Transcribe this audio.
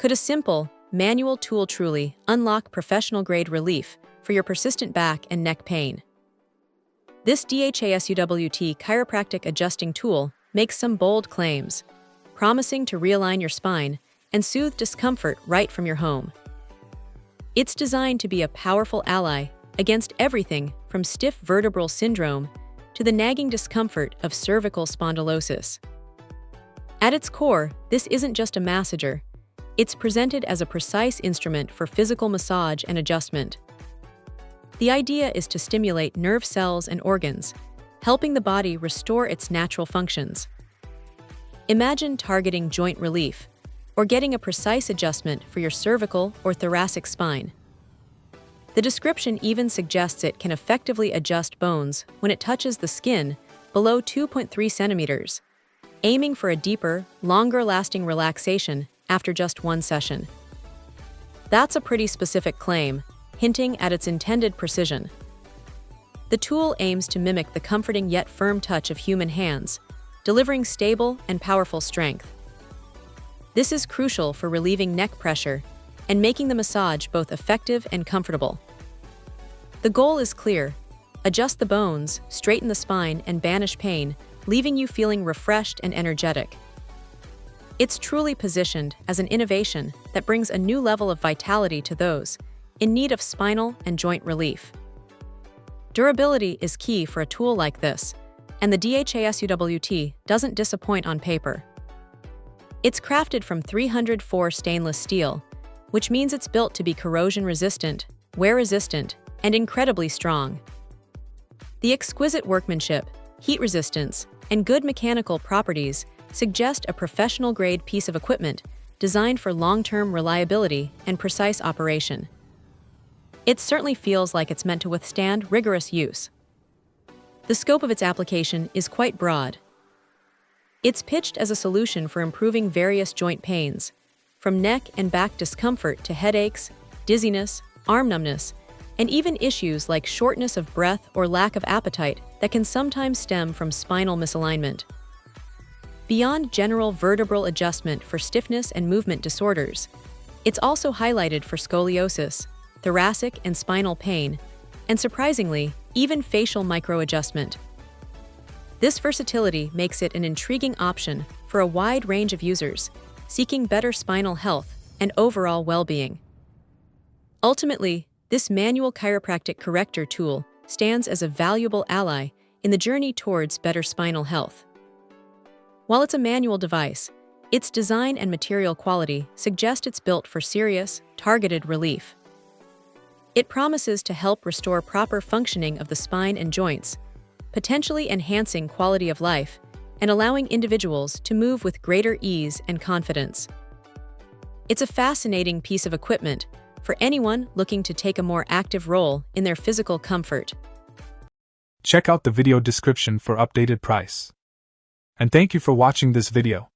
Could a simple, manual tool truly unlock professional-grade relief for your persistent back and neck pain? This DHASUWT chiropractic adjusting tool makes some bold claims, promising to realign your spine and soothe discomfort right from your home. It's designed to be a powerful ally against everything from stiff vertebral syndrome to the nagging discomfort of cervical spondylosis. At its core, this isn't just a massager. It's presented as a precise instrument for physical massage and adjustment. The idea is to stimulate nerve cells and organs, helping the body restore its natural functions. Imagine targeting joint relief, or getting a precise adjustment for your cervical or thoracic spine. The description even suggests it can effectively adjust bones when it touches the skin below 2.3 centimeters, aiming for a deeper, longer-lasting relaxation after just one session. That's a pretty specific claim, hinting at its intended precision. The tool aims to mimic the comforting yet firm touch of human hands, delivering stable and powerful strength. This is crucial for relieving neck pressure and making the massage both effective and comfortable. The goal is clear: adjust the bones, straighten the spine, and banish pain, leaving you feeling refreshed and energetic. It's truly positioned as an innovation that brings a new level of vitality to those in need of spinal and joint relief. Durability is key for a tool like this, and the DHASUWT doesn't disappoint on paper. It's crafted from 304 stainless steel, which means it's built to be corrosion-resistant, wear-resistant, and incredibly strong. The exquisite workmanship, heat resistance, and good mechanical properties suggest a professional-grade piece of equipment designed for long-term reliability and precise operation. It certainly feels like it's meant to withstand rigorous use. The scope of its application is quite broad. It's pitched as a solution for improving various joint pains, from neck and back discomfort to headaches, dizziness, arm numbness, and even issues like shortness of breath or lack of appetite that can sometimes stem from spinal misalignment. Beyond general vertebral adjustment for stiffness and movement disorders, it's also highlighted for scoliosis, thoracic and spinal pain, and surprisingly, even facial microadjustment. This versatility makes it an intriguing option for a wide range of users seeking better spinal health and overall well-being. Ultimately, this manual chiropractic corrector tool stands as a valuable ally in the journey towards better spinal health. While it's a manual device, its design and material quality suggest it's built for serious, targeted relief. It promises to help restore proper functioning of the spine and joints, potentially enhancing quality of life and allowing individuals to move with greater ease and confidence. It's a fascinating piece of equipment for anyone looking to take a more active role in their physical comfort. Check out the video description for updated price. And thank you for watching this video.